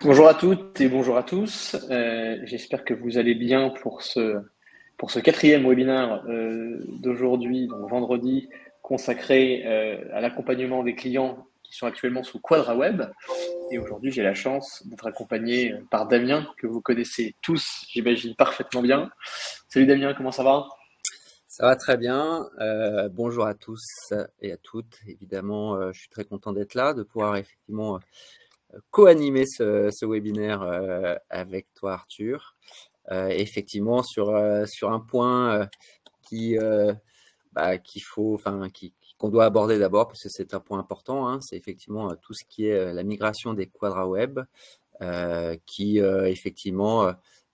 Bonjour à toutes et bonjour à tous. J'espère que vous allez bien pour ce quatrième webinaire d'aujourd'hui, donc vendredi, consacré à l'accompagnement des clients qui sont actuellement sous QuadraWeb. Et aujourd'hui, j'ai la chance d'être accompagné par Damien, que vous connaissez tous, j'imagine, parfaitement bien. Salut Damien, comment ça va? Ça va très bien. Bonjour à tous et à toutes. Évidemment, je suis très content d'être là, de pouvoir effectivement co-animer ce webinaire avec toi, Arthur. Effectivement, sur un point qui qu'il faut, qu'on doit aborder d'abord parce que c'est un point important. Hein, c'est effectivement tout ce qui est la migration des QuadraWeb, qui effectivement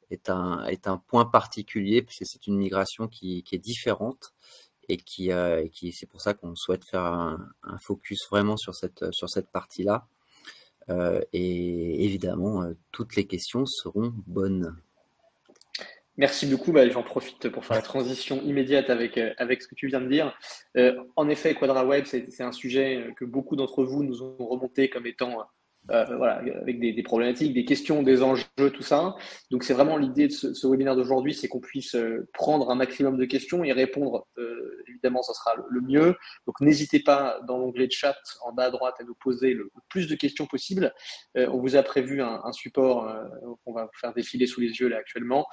est un point particulier puisque c'est une migration qui est différente et qui c'est pour ça qu'on souhaite faire un focus vraiment sur cette partie-là. Et évidemment, toutes les questions seront bonnes. Merci beaucoup. J'en profite pour faire la transition immédiate avec ce que tu viens de dire. En effet, QuadraWeb, c'est un sujet que beaucoup d'entre vous nous ont remonté comme étant voilà, avec des problématiques, des questions, des enjeux, tout ça. Donc, c'est vraiment l'idée de ce webinaire d'aujourd'hui, c'est qu'on puisse prendre un maximum de questions et répondre. Évidemment, ça sera le mieux. Donc, n'hésitez pas dans l'onglet de chat en bas à droite à nous poser le plus de questions possible. On vous a prévu un support qu'on va vous faire défiler sous les yeux là actuellement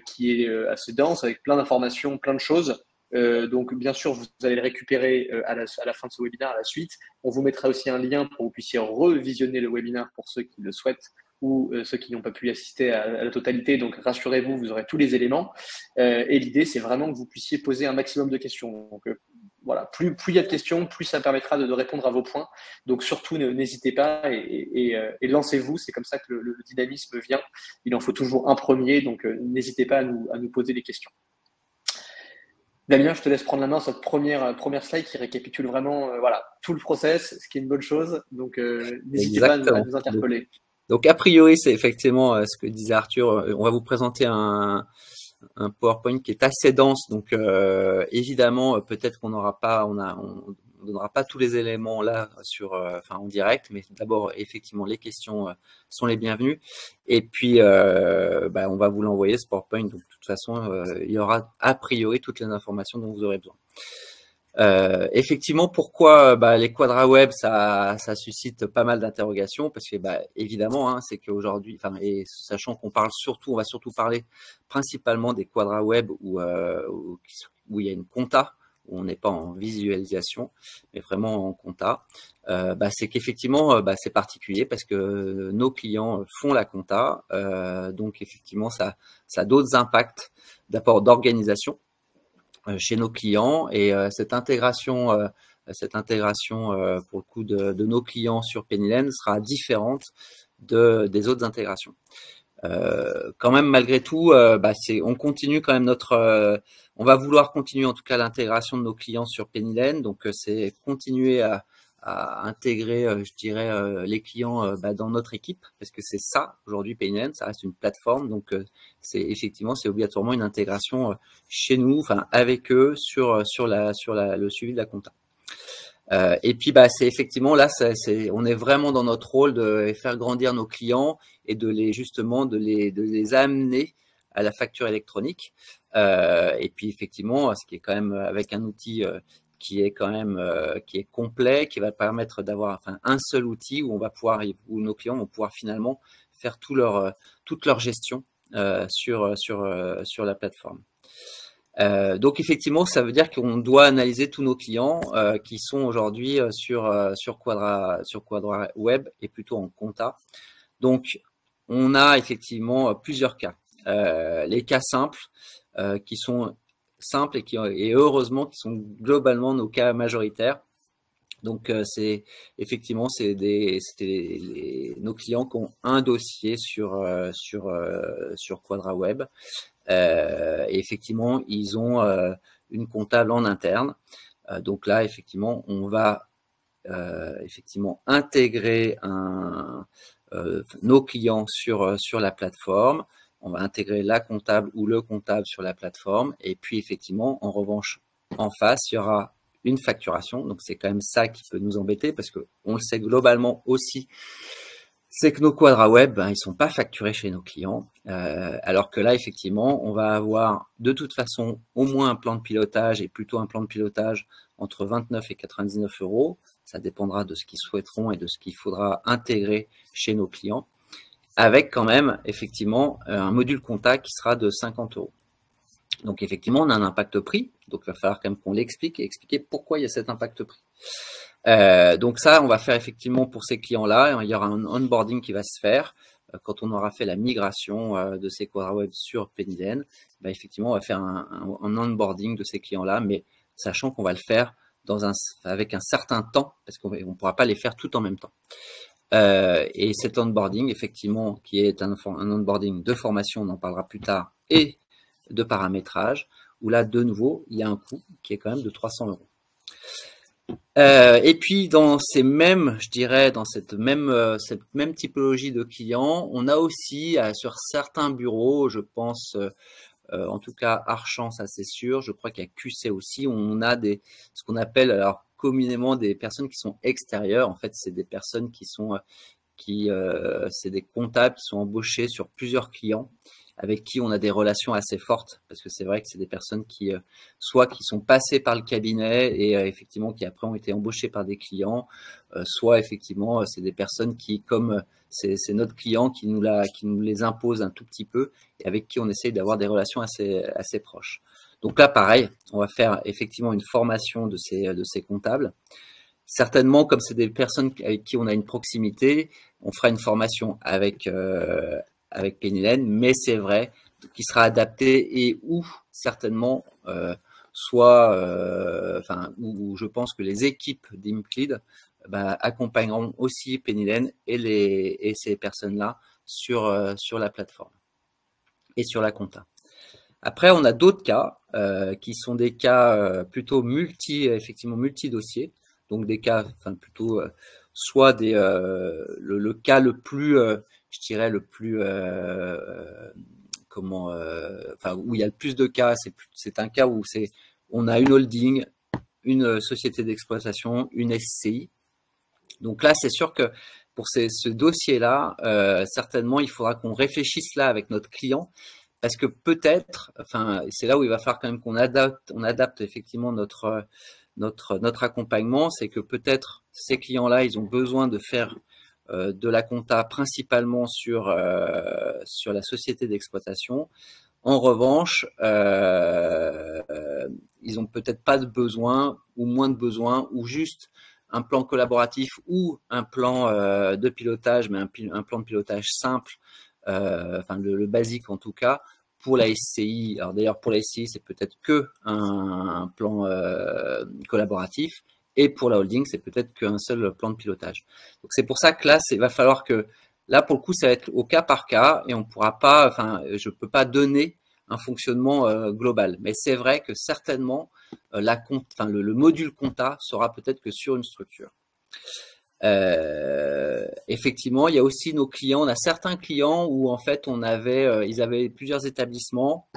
qui est assez dense avec plein d'informations, plein de choses. Donc, bien sûr, vous allez le récupérer à la fin de ce webinaire, à la suite. On vous mettra aussi un lien pour que vous puissiez revisionner le webinaire pour ceux qui le souhaitent ou ceux qui n'ont pas pu assister à la totalité. Donc, rassurez-vous, vous aurez tous les éléments. Et l'idée, c'est vraiment que vous puissiez poser un maximum de questions. Donc, voilà, plus il y a de questions, plus ça permettra de répondre à vos points. Donc, surtout, n'hésitez pas et lancez-vous. C'est comme ça que le dynamisme vient. Il en faut toujours un premier, donc n'hésitez pas à nous poser des questions. Damien, je te laisse prendre la main sur cette première slide qui récapitule vraiment voilà, tout le process, ce qui est une bonne chose. Donc, n'hésitez pas à Exactement. nous interpeller. Donc a priori, c'est effectivement ce que disait Arthur. On va vous présenter un PowerPoint qui est assez dense. Donc évidemment, peut-être qu'on n'aura pas, on donnera pas tous les éléments là en direct, mais d'abord effectivement les questions sont les bienvenues. Et puis on va vous l'envoyer ce PowerPoint. Donc de toute façon, il y aura a priori toutes les informations dont vous aurez besoin. Effectivement, pourquoi les QuadraWeb, ça suscite pas mal d'interrogations parce que évidemment, hein, c'est qu'aujourd'hui, et sachant qu'on parle surtout, on va surtout parler principalement des QuadraWeb où il y a une compta, où on n'est pas en visualisation, mais vraiment en compta. C'est qu'effectivement, c'est particulier parce que nos clients font la compta, donc effectivement, ça a d'autres impacts d'apport d'organisation chez nos clients et cette intégration pour le coup de nos clients sur Pennylen sera différente des autres intégrations. Quand même, malgré tout, on continue quand même on va vouloir continuer en tout cas l'intégration de nos clients sur Pennylen. Donc, c'est continuer à intégrer, je dirais, les clients dans notre équipe, parce que c'est ça aujourd'hui Pennylen, ça reste une plateforme. Donc, c'est obligatoirement une intégration chez nous, avec eux sur le suivi de la compta. Et puis c'est effectivement là, on est vraiment dans notre rôle de faire grandir nos clients et de les amener à la facture électronique. Et puis effectivement, ce qui est quand même avec un outil qui est complet, qui va permettre d'avoir un seul outil où nos clients vont pouvoir finalement faire toute leur gestion sur la plateforme. Donc effectivement, ça veut dire qu'on doit analyser tous nos clients qui sont aujourd'hui sur QuadraWeb et plutôt en compta. Donc on a effectivement plusieurs cas. Les cas simples qui sont simples et heureusement qui sont globalement nos cas majoritaires. Donc c'est effectivement nos clients qui ont un dossier sur QuadraWeb. Et effectivement, ils ont une comptable en interne. Donc là, effectivement, on va effectivement intégrer nos clients sur la plateforme. On va intégrer la comptable ou le comptable sur la plateforme. Et puis, effectivement, en revanche, en face, il y aura une facturation. Donc, c'est quand même ça qui peut nous embêter parce qu'on le sait globalement aussi. c'est que nos quadras web, ben, ils sont pas facturés chez nos clients, alors que là, effectivement, on va avoir de toute façon au moins un plan de pilotage et plutôt un plan de pilotage entre 29 et 99 euros. Ça dépendra de ce qu'ils souhaiteront et de ce qu'il faudra intégrer chez nos clients, avec quand même effectivement un module compta qui sera de 50 euros. Donc effectivement, on a un impact prix, donc il va falloir quand même qu'on l'explique et expliquer pourquoi il y a cet impact prix. Donc ça, on va faire effectivement pour ces clients-là, il y aura un onboarding qui va se faire quand on aura fait la migration de ces quadras web sur Pennylen. Ben, effectivement, on va faire un onboarding de ces clients-là, mais sachant qu'on va le faire avec un certain temps, parce qu'on ne pourra pas les faire tout en même temps. Et cet onboarding, effectivement, qui est un onboarding de formation, on en parlera plus tard, et de paramétrage, où là, de nouveau, il y a un coût qui est quand même de 300 euros. Et puis dans ces mêmes, je dirais, dans cette même typologie de clients, on a aussi sur certains bureaux, je pense, en tout cas Archamp, ça c'est sûr, je crois qu'il y a QC aussi, on a ce qu'on appelle alors communément des personnes qui sont extérieures. En fait, c'est des personnes qui sont c'est des comptables qui sont embauchés sur plusieurs clients, avec qui on a des relations assez fortes, parce que c'est vrai que c'est des personnes qui soit qui sont passées par le cabinet et effectivement qui après ont été embauchées par des clients, soit effectivement c'est des personnes qui, comme c'est notre client qui nous les impose un tout petit peu et avec qui on essaye d'avoir des relations assez proches. Donc là, pareil, on va faire effectivement une formation de ces comptables. Certainement, comme c'est des personnes avec qui on a une proximité, on fera une formation avec Pennylen, mais c'est vrai qu'il sera adapté et où certainement où je pense que les équipes d'ImClead accompagneront aussi Pennylen et ces personnes-là sur la plateforme et sur la compta. Après, on a d'autres cas qui sont des cas plutôt multi-dossiers, donc des cas, plutôt soit le cas le plus je dirais le plus où il y a le plus de cas, c'est un cas où on a une holding, une société d'exploitation, une SCI. Donc là, c'est sûr que pour ce dossier-là, certainement, il faudra qu'on réfléchisse là avec notre client, parce que peut-être, c'est là où il va falloir quand même qu'on adapte effectivement notre accompagnement, c'est que peut-être ces clients-là, ils ont besoin de faire de la compta principalement sur la société d'exploitation. En revanche, ils ont peut-être pas de besoin ou moins de besoin ou juste un plan collaboratif ou un plan de pilotage, mais un plan de pilotage simple, le basique en tout cas, pour la SCI. Alors d'ailleurs, pour la SCI, c'est peut-être que un plan collaboratif. Et pour la holding, c'est peut-être qu'un seul plan de pilotage. Donc c'est pour ça que là, il va falloir que, là pour le coup, ça va être au cas par cas et on pourra pas, je peux pas donner un fonctionnement global. Mais c'est vrai que certainement, le module compta sera peut-être que sur une structure. Effectivement, il y a aussi nos clients. On a certains clients où en fait ils avaient plusieurs établissements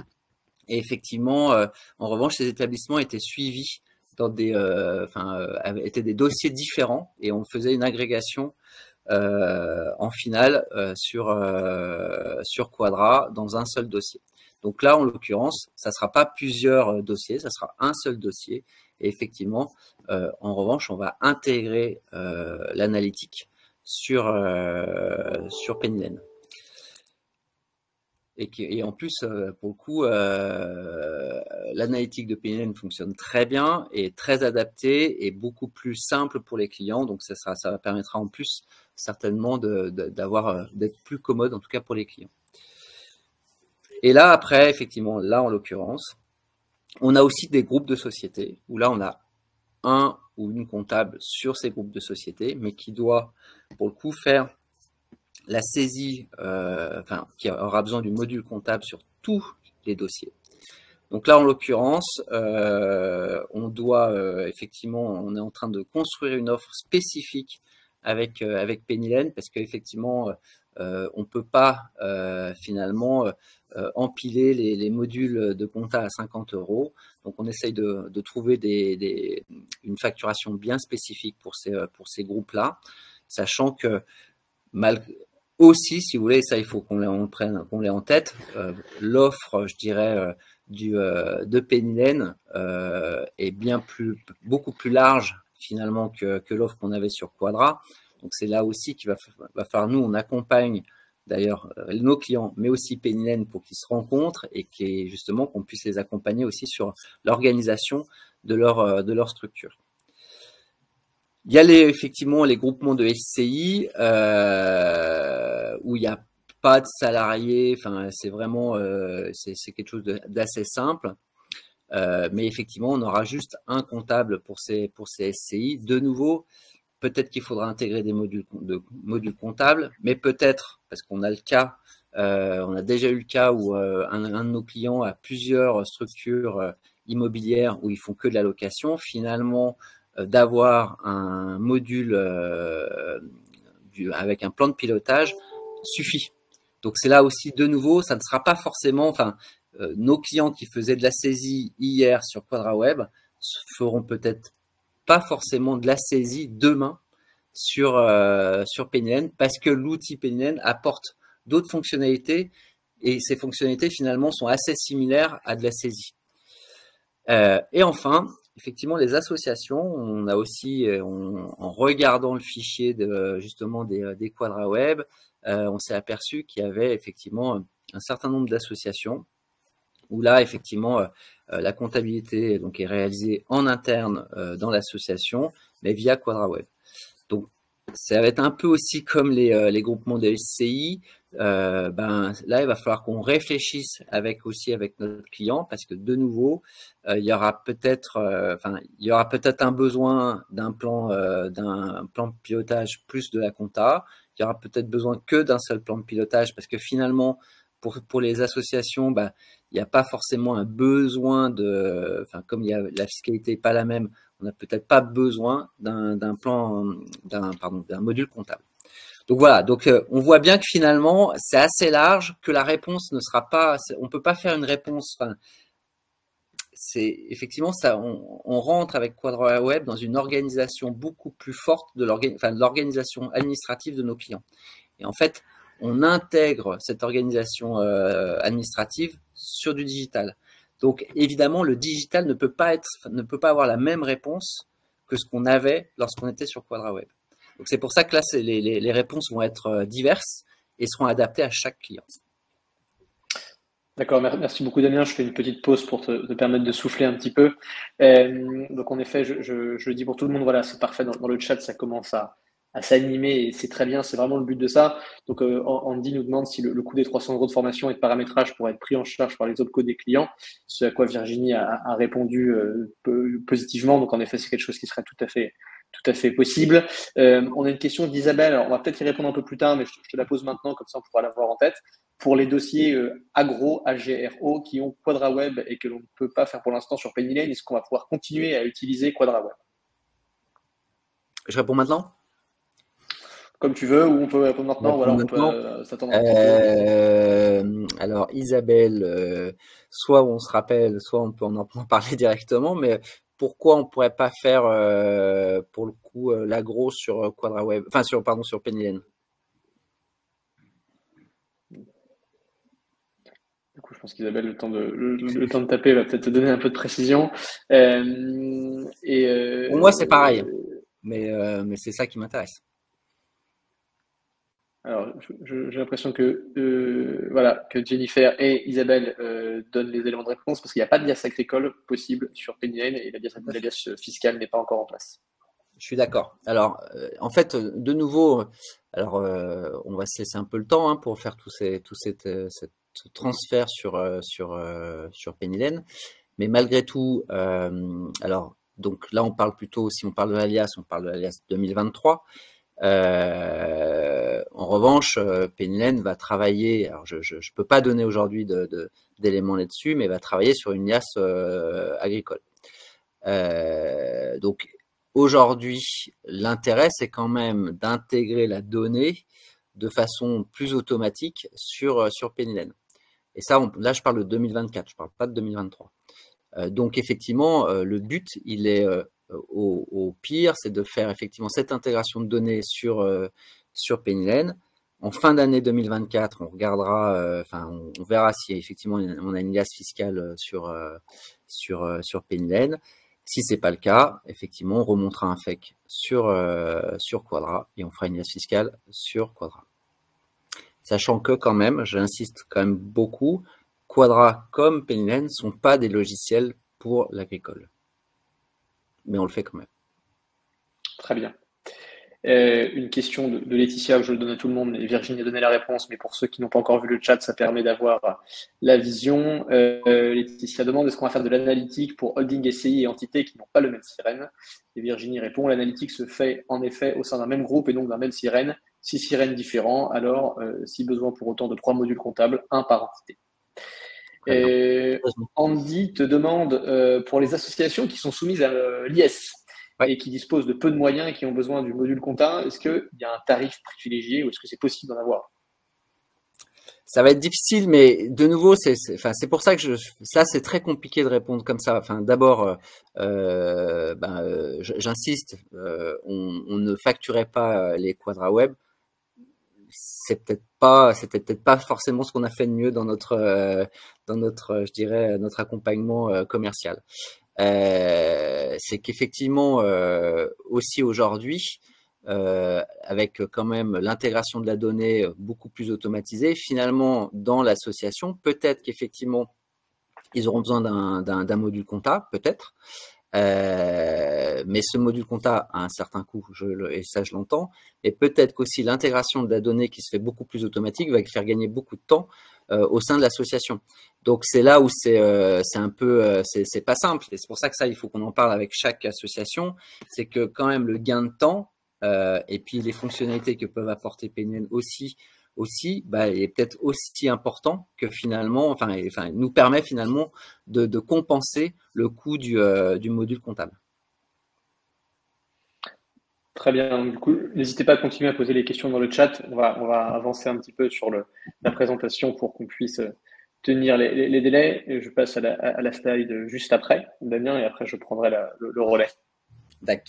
et effectivement, en revanche, ces établissements étaient suivis dans étaient des dossiers différents et on faisait une agrégation en finale sur Quadra dans un seul dossier. Donc là, en l'occurrence, ça sera pas plusieurs dossiers, ça sera un seul dossier. Et effectivement, en revanche, on va intégrer l'analytique sur Pennylen. Et en plus, pour le coup, l'analytique de Pennylen fonctionne très bien, est très adaptée et beaucoup plus simple pour les clients. Donc ça permettra en plus certainement d'être plus commode, en tout cas pour les clients. Et là, après, effectivement, là en l'occurrence, on a aussi des groupes de sociétés où là, on a un ou une comptable sur ces groupes de sociétés, mais qui doit, pour le coup, faire la saisie, qui aura besoin du module comptable sur tous les dossiers. Donc là, en l'occurrence, on est en train de construire une offre spécifique avec Pennylen, parce qu'effectivement, on peut pas finalement empiler les modules de compta à 50 euros. Donc on essaye de trouver une facturation bien spécifique pour ces groupes-là, sachant que aussi, si vous voulez, ça il faut qu'on l'ait en tête, l'offre, je dirais, de Pennylen est beaucoup plus large finalement que l'offre qu'on avait sur Quadra. Donc c'est là aussi qu'il va falloir, nous, on accompagne d'ailleurs nos clients, mais aussi Pennylen pour qu'ils se rencontrent et justement qu'on puisse les accompagner aussi sur l'organisation de leur structure. Il y a effectivement les groupements de SCI où il n'y a pas de salariés, enfin c'est vraiment c'est quelque chose d'assez simple. Mais effectivement, on aura juste un comptable pour ces SCI. De nouveau, peut-être qu'il faudra intégrer des modules comptables, mais peut-être, parce qu'on a le cas, on a déjà eu le cas où un de nos clients a plusieurs structures immobilières où ils font que de la location. Finalement, d'avoir un module avec un plan de pilotage suffit. Donc c'est là aussi, de nouveau, ça ne sera pas forcément, enfin, nos clients qui faisaient de la saisie hier sur QuadraWeb feront peut-être pas forcément de la saisie demain sur Pennylen, parce que l'outil Pennylen apporte d'autres fonctionnalités et ces fonctionnalités finalement sont assez similaires à de la saisie. Et enfin, effectivement, les associations, on a aussi, en regardant le fichier justement des QuadraWeb, on s'est aperçu qu'il y avait effectivement un certain nombre d'associations où là, effectivement, la comptabilité donc, est réalisée en interne dans l'association, mais via QuadraWeb. Donc, ça va être un peu aussi comme les groupements de SCI. Là, il va falloir qu'on réfléchisse avec notre client, parce que de nouveau, il y aura peut-être un besoin d'un plan de pilotage plus de la compta. Il y aura peut-être besoin que d'un seul plan de pilotage, parce que finalement, pour les associations, il n'y a pas forcément un besoin comme la fiscalité n'est pas la même, on n'a peut-être pas besoin d'un module comptable. Donc voilà, on voit bien que finalement c'est assez large, que la réponse ne sera pas, on peut pas faire une réponse. C'est effectivement ça, on rentre avec QuadraWeb dans une organisation beaucoup plus forte de l'organisation administrative de nos clients. Et en fait, on intègre cette organisation administrative sur du digital. Donc évidemment, le digital ne peut pas avoir la même réponse que ce qu'on avait lorsqu'on était sur QuadraWeb. Donc c'est pour ça que là, les réponses vont être diverses et seront adaptées à chaque client. D'accord, merci beaucoup Damien. Je fais une petite pause pour te permettre de souffler un petit peu. Donc en effet, je dis pour tout le monde, voilà, c'est parfait. Dans le chat, ça commence à s'animer et c'est très bien, c'est vraiment le but de ça. Donc Andy nous demande si le coût des 300 € de formation et de paramétrage pourrait être pris en charge par les OPCO des clients, ce à quoi Virginie a répondu positivement. Donc en effet, c'est quelque chose qui serait tout à fait possible. On a une question d'Isabelle, alors on va peut-être y répondre un peu plus tard, mais je te la pose maintenant, comme ça on pourra l'avoir en tête. Pour les dossiers agro, AGRO, qui ont QuadraWeb et que l'on ne peut pas faire pour l'instant sur Pennylen, est-ce qu'on va pouvoir continuer à utiliser QuadraWeb? Je réponds maintenant? Comme tu veux, ou on peut répondre maintenant, voilà, on peut s'attendre un petit peu. Alors Isabelle, soit on se rappelle, soit on peut en parler directement, mais pourquoi on pourrait pas faire pour le coup l'agro sur QuadraWeb, enfin sur Pennylen? Du coup, je pense qu'Isabelle, le temps de taper va peut-être te donner un peu de précision. Pour moi, c'est pareil, mais c'est ça qui m'intéresse. Alors, j'ai l'impression que Jennifer et Isabelle donnent les éléments de réponse parce qu'il n'y a pas de liasse agricole possible sur Pennylen et la liasse fiscale n'est pas encore en place. Je suis d'accord. Alors, en fait, de nouveau, on va se laisser un peu le temps pour faire tout ce transfert sur Pennylen, mais malgré tout, alors donc là on parle plutôt, si on parle de l'alias, on parle de l'alias 2023. En revanche, Pennylen va travailler, alors je peux pas donner aujourd'hui d'éléments là-dessus, mais va travailler sur une liasse agricole. Donc aujourd'hui, l'intérêt, c'est quand même d'intégrer la donnée de façon plus automatique sur Pennylen. Et ça, là, je parle de 2024, je parle pas de 2023. Donc effectivement, le but, il est au pire, c'est de faire effectivement cette intégration de données sur Pennylen, En fin d'année 2024, on regardera, on verra si effectivement on a une liasse fiscale sur Pennylen. Si c'est pas le cas, effectivement, on remontera un FEC sur Quadra et on fera une liasse fiscale sur Quadra. Sachant que quand même, j'insiste quand même beaucoup, Quadra comme Pennylen ne sont pas des logiciels pour l'agricole. Mais on le fait quand même. Très bien. Une question de Laetitia, je le donne à tout le monde, et Virginie a donné la réponse, mais pour ceux qui n'ont pas encore vu le chat, ça permet d'avoir la vision. Laetitia demande, est-ce qu'on va faire de l'analytique pour holding, SCI et entités qui n'ont pas le même sirène? Et Virginie répond, l'analytique se fait en effet au sein d'un même groupe et donc d'un même sirène. 6 sirènes différents, alors si besoin pour autant de 3 modules comptables, un par entité. Andy te demande, pour les associations qui sont soumises à l'IS, et qui disposent de peu de moyens et qui ont besoin du module compta, est-ce qu'il y a un tarif privilégié ou est-ce que c'est possible d'en avoir? Ça va être difficile, mais de nouveau, c'est pour ça que ça c'est très compliqué de répondre comme ça. Enfin, d'abord, j'insiste, on ne facturait pas les Quadra Web. C'était peut-être pas forcément ce qu'on a fait de mieux dans notre, je dirais, notre accompagnement commercial. C'est qu'effectivement aussi aujourd'hui, avec quand même l'intégration de la donnée beaucoup plus automatisée, finalement dans l'association, peut-être qu'effectivement ils auront besoin d'un module compta, peut-être. Mais ce module compta a un certain coût, et ça je l'entends, et peut-être qu'aussi l'intégration de la donnée qui se fait beaucoup plus automatique va faire gagner beaucoup de temps au sein de l'association. Donc c'est là où c'est un peu, c'est pas simple, et c'est pour ça que ça il faut qu'on en parle avec chaque association, c'est que quand même le gain de temps et puis les fonctionnalités que peuvent apporter Pennylen aussi, est peut-être aussi important que finalement, nous permet finalement de compenser le coût du module comptable. Très bien. Du coup, n'hésitez pas à continuer à poser les questions dans le chat. On va avancer un petit peu sur la présentation pour qu'on puisse tenir les délais. Et je passe à la slide juste après, Damien, et après je prendrai le relais. D'accord.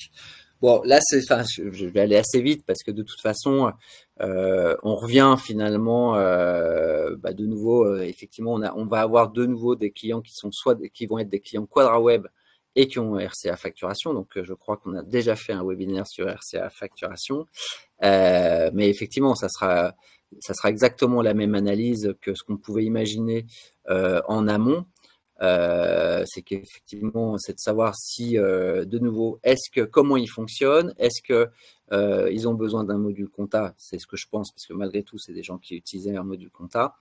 Bon, là, je vais aller assez vite parce que de toute façon, on revient finalement, de nouveau, effectivement, on va avoir de nouveau des clients qui vont être des clients Quadra Web et qui ont RCA facturation. Donc, je crois qu'on a déjà fait un webinaire sur RCA facturation. Mais effectivement, ça sera exactement la même analyse que ce qu'on pouvait imaginer en amont. C'est qu'effectivement, c'est de savoir si, de nouveau, comment ils fonctionnent, est-ce que ils ont besoin d'un module compta, c'est ce que je pense, parce que malgré tout, c'est des gens qui utilisaient un module compta,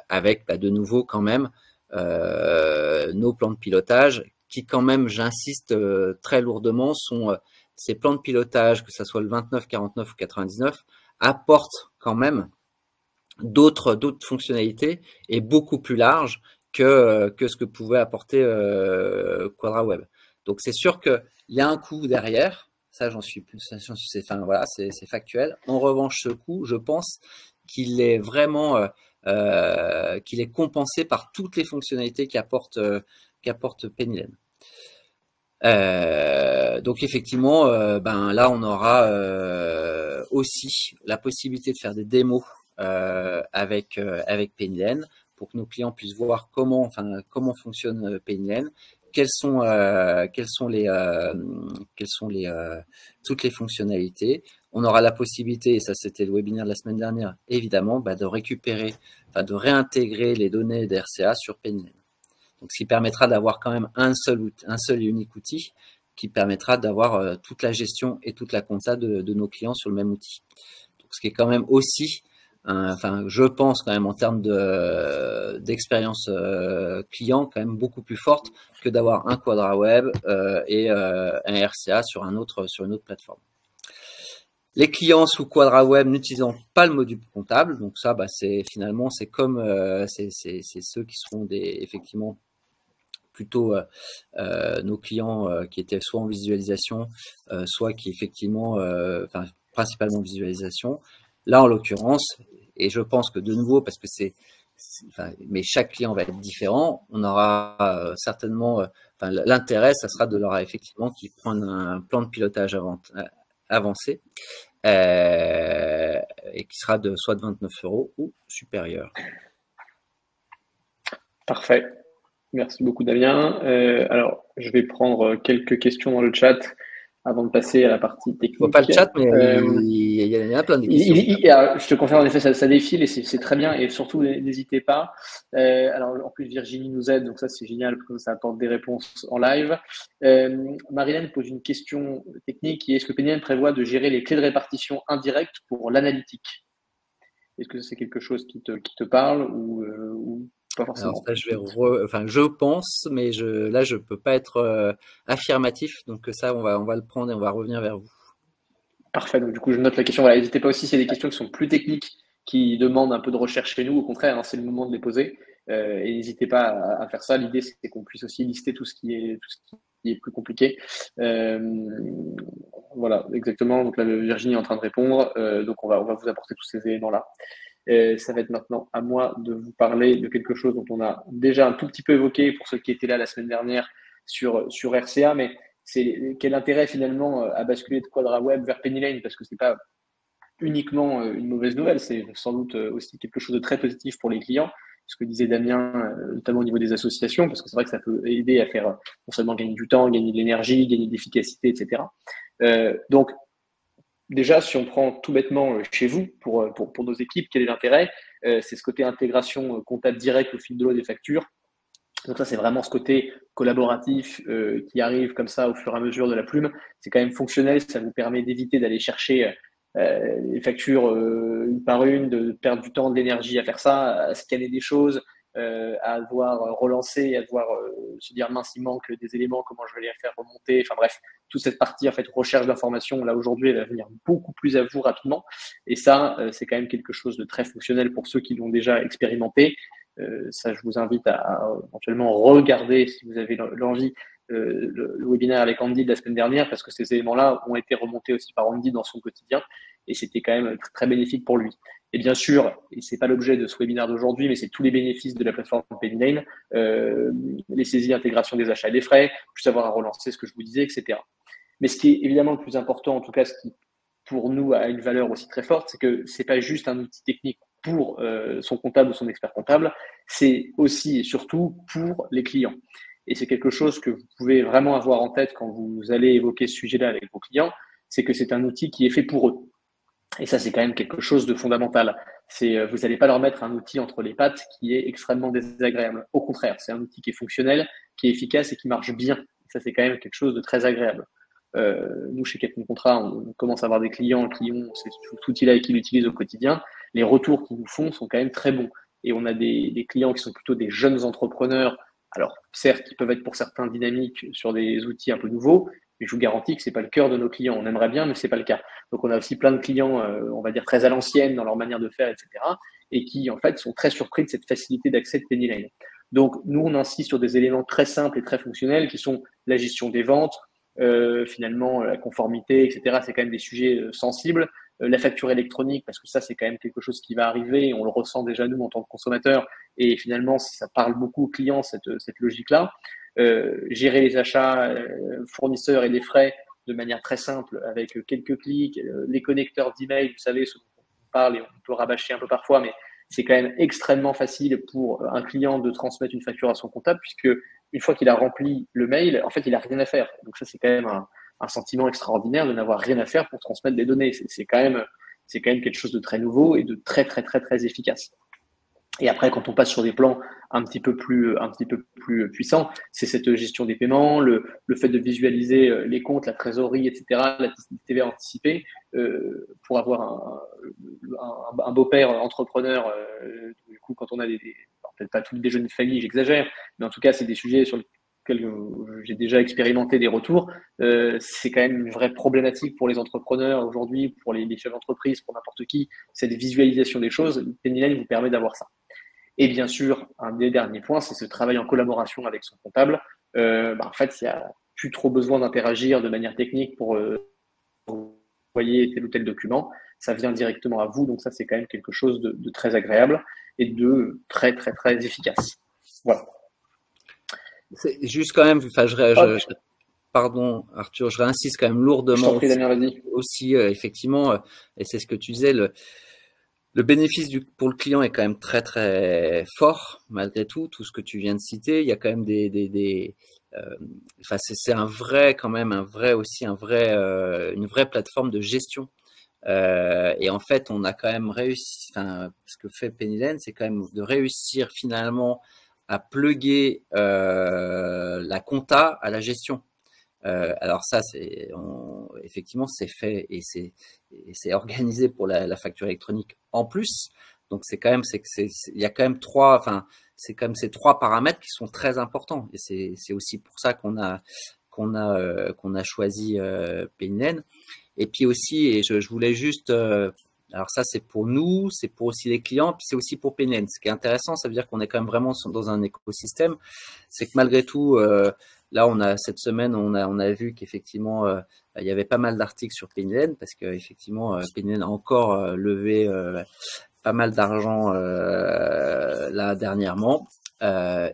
avec de nouveau quand même nos plans de pilotage, qui quand même, j'insiste très lourdement, sont ces plans de pilotage, que ce soit le 29, 49 ou 99, apportent quand même d'autres fonctionnalités et beaucoup plus larges que ce que pouvait apporter Quadra Web. Donc c'est sûr qu'il y a un coût derrière, ça c'est factuel. En revanche, ce coût, je pense qu'il est vraiment qu'il est compensé par toutes les fonctionnalités qu'apporte Pennylen. Donc effectivement, là on aura aussi la possibilité de faire des démos avec Pennylen pour que nos clients puissent voir comment fonctionne Pennylen, quelles sont toutes les fonctionnalités. On aura la possibilité, et ça c'était le webinaire de la semaine dernière, évidemment, de récupérer, de réintégrer les données d'RCA sur Pennylen. Donc, ce qui permettra d'avoir quand même un seul et unique outil qui permettra d'avoir toute la gestion et toute la compta de nos clients sur le même outil. Donc, ce qui est quand même aussi, je pense quand même en termes d'expérience client quand même beaucoup plus forte que d'avoir un Quadra Web et un RCA sur une autre plateforme. Les clients sous Quadra Web n'utilisant pas le module comptable, donc ça, c'est comme c'est ceux qui seront effectivement plutôt nos clients qui étaient soit en visualisation, soit qui effectivement, principalement visualisation. Là, en l'occurrence, et je pense que de nouveau, parce que mais chaque client va être différent, on aura certainement, l'intérêt, ça sera de leur effectivement qu'ils prennent un plan de pilotage avancé et qui sera soit de 29 € ou supérieur. Parfait. Merci beaucoup, Damien. Alors, je vais prendre quelques questions dans le chat avant de passer à la partie technique. Je vois pas le chat, mais il y en a plein de questions. Je te confirme, en effet, ça défile et c'est très bien. Et surtout, n'hésitez pas. Alors, en plus, Virginie nous aide, donc ça, c'est génial parce que ça apporte des réponses en live. Marilyn pose une question technique qui est: est-ce que Pennyline prévoit de gérer les clés de répartition indirectes pour l'analytique? Est-ce que c'est quelque chose qui te parle ou pas forcément? Alors ça, je pense, mais là, je peux pas être affirmatif. Donc ça, on va le prendre et on va revenir vers vous. Parfait. Donc du coup, je note la question. Voilà, n'hésitez pas aussi s'il y a des questions qui sont plus techniques, qui demandent un peu de recherche chez nous. Au contraire, hein, c'est le moment de les poser. Et n'hésitez pas à faire ça. L'idée, c'est qu'on puisse aussi lister tout ce qui est plus compliqué. Voilà, exactement. Donc là, Virginie est en train de répondre. Donc on va vous apporter tous ces éléments-là. Ça va être maintenant à moi de vous parler de quelque chose dont on a déjà un tout petit peu évoqué pour ceux qui étaient là la semaine dernière sur RCA, mais c'est quel intérêt finalement à basculer de QuadraWeb vers Pennyline, parce que c'est pas uniquement une mauvaise nouvelle, c'est sans doute aussi quelque chose de très positif pour les clients, ce que disait Damien, notamment au niveau des associations, parce que c'est vrai que ça peut aider à faire non seulement gagner du temps, gagner de l'énergie, gagner de l'efficacité, etc. Donc déjà, si on prend tout bêtement chez vous, pour nos équipes, quel est l'intérêt? C'est ce côté intégration comptable direct au fil de l'eau des factures. Donc ça, c'est vraiment ce côté collaboratif qui arrive comme ça au fur et à mesure de la plume. C'est quand même fonctionnel, ça vous permet d'éviter d'aller chercher les factures une par une, de perdre du temps, de l'énergie à faire ça, à scanner des choses, à devoir relancer, à devoir se dire mince, il manque des éléments, comment je vais les faire remonter. Enfin bref, toute cette partie en fait recherche d'informations, là aujourd'hui, elle va venir beaucoup plus à vous rapidement. Et ça, c'est quand même quelque chose de très fonctionnel pour ceux qui l'ont déjà expérimenté. Ça, je vous invite à éventuellement regarder, si vous avez l'envie, le webinaire avec Andy de la semaine dernière, parce que ces éléments-là ont été remontés aussi par Andy dans son quotidien, et c'était quand même très bénéfique pour lui. Et bien sûr, et c'est pas l'objet de ce webinaire d'aujourd'hui, mais c'est tous les bénéfices de la plateforme Pennyline, les saisies, intégration des achats et des frais, plus avoir à relancer ce que je vous disais, etc. Mais ce qui est évidemment le plus important, en tout cas ce qui pour nous a une valeur aussi très forte, c'est que c'est pas juste un outil technique pour son comptable ou son expert comptable, c'est aussi et surtout pour les clients. Et c'est quelque chose que vous pouvez vraiment avoir en tête quand vous allez évoquer ce sujet-là avec vos clients, c'est que c'est un outil qui est fait pour eux. Et ça, c'est quand même quelque chose de fondamental. Vous n'allez pas leur mettre un outil entre les pattes qui est extrêmement désagréable. Au contraire, c'est un outil qui est fonctionnel, qui est efficace et qui marche bien. Et ça, c'est quand même quelque chose de très agréable. Nous, chez Captain Contrat, on commence à avoir des clients qui ont cet outil-là et qui l'utilisent au quotidien. Les retours qu'ils nous font sont quand même très bons. Et on a des clients qui sont plutôt des jeunes entrepreneurs. Alors, certes, qui peuvent être pour certains dynamiques sur des outils un peu nouveaux, mais je vous garantis que c'est pas le cœur de nos clients. On aimerait bien, mais c'est pas le cas. Donc, on a aussi plein de clients, on va dire très à l'ancienne dans leur manière de faire, etc., et qui en fait sont très surpris de cette facilité d'accès de Pennyline. Donc, nous, on insiste sur des éléments très simples et très fonctionnels qui sont la gestion des ventes, finalement la conformité, etc. C'est quand même des sujets sensibles. La facture électronique, parce que ça, c'est quand même quelque chose qui va arriver, on le ressent déjà nous en tant que consommateurs, et finalement, ça parle beaucoup aux clients, cette logique-là. Gérer les achats fournisseurs et les frais de manière très simple, avec quelques clics, les connecteurs d'email, vous savez, ce dont on parle et on peut rabâcher un peu parfois, mais c'est quand même extrêmement facile pour un client de transmettre une facturation comptable, puisque une fois qu'il a rempli le mail, en fait, il n'a rien à faire. Donc ça, c'est quand même un sentiment extraordinaire de n'avoir rien à faire pour transmettre des données. C'est quand même quelque chose de très nouveau et de très, très, très, très efficace. Et après, quand on passe sur des plans un petit peu plus puissants, c'est cette gestion des paiements, le fait de visualiser les comptes, la trésorerie, etc., la TVA anticipée, pour avoir un beau-père entrepreneur. Du coup, quand on a peut-être pas tous les déjeuners de famille, j'exagère, mais en tout cas, c'est des sujets sur lesquels j'ai déjà expérimenté des retours. C'est quand même une vraie problématique pour les entrepreneurs aujourd'hui, pour les chefs d'entreprise, pour n'importe qui, cette visualisation des choses. Pennyline vous permet d'avoir ça. Et bien sûr, un des derniers points, c'est ce travail en collaboration avec son comptable. En fait, il n'y a plus trop besoin d'interagir de manière technique pour envoyer tel ou tel document. Ça vient directement à vous, donc ça, c'est quand même quelque chose de très agréable et de très, très, très efficace. Voilà. C'est juste quand même, pardon Arthur, je réinsiste quand même lourdement. Je t'en prie, Damien, vas-y. Aussi, effectivement, et c'est ce que tu disais, le bénéfice pour le client est quand même très très fort malgré tout ce que tu viens de citer. Il y a quand même enfin c'est un vrai quand même une vraie plateforme de gestion. Et en fait, on a quand même réussi. Enfin, ce que fait Pennylen, c'est quand même de réussir finalement à plugger la compta à la gestion. Alors ça, effectivement, c'est fait et c'est organisé pour la facture électronique en plus. Donc c'est quand même, il y a quand même c'est quand même ces trois paramètres qui sont très importants. Et c'est aussi pour ça qu'on a choisi Pennylen. Et puis aussi, et je voulais juste, alors ça c'est pour nous, c'est pour aussi les clients, puis c'est aussi pour Pennylen. Ce qui est intéressant, ça veut dire qu'on est quand même vraiment dans un écosystème. C'est que malgré tout, là cette semaine, on a vu qu'effectivement il y avait pas mal d'articles sur Pennylen parce qu'effectivement Pennylen a encore levé pas mal d'argent là dernièrement.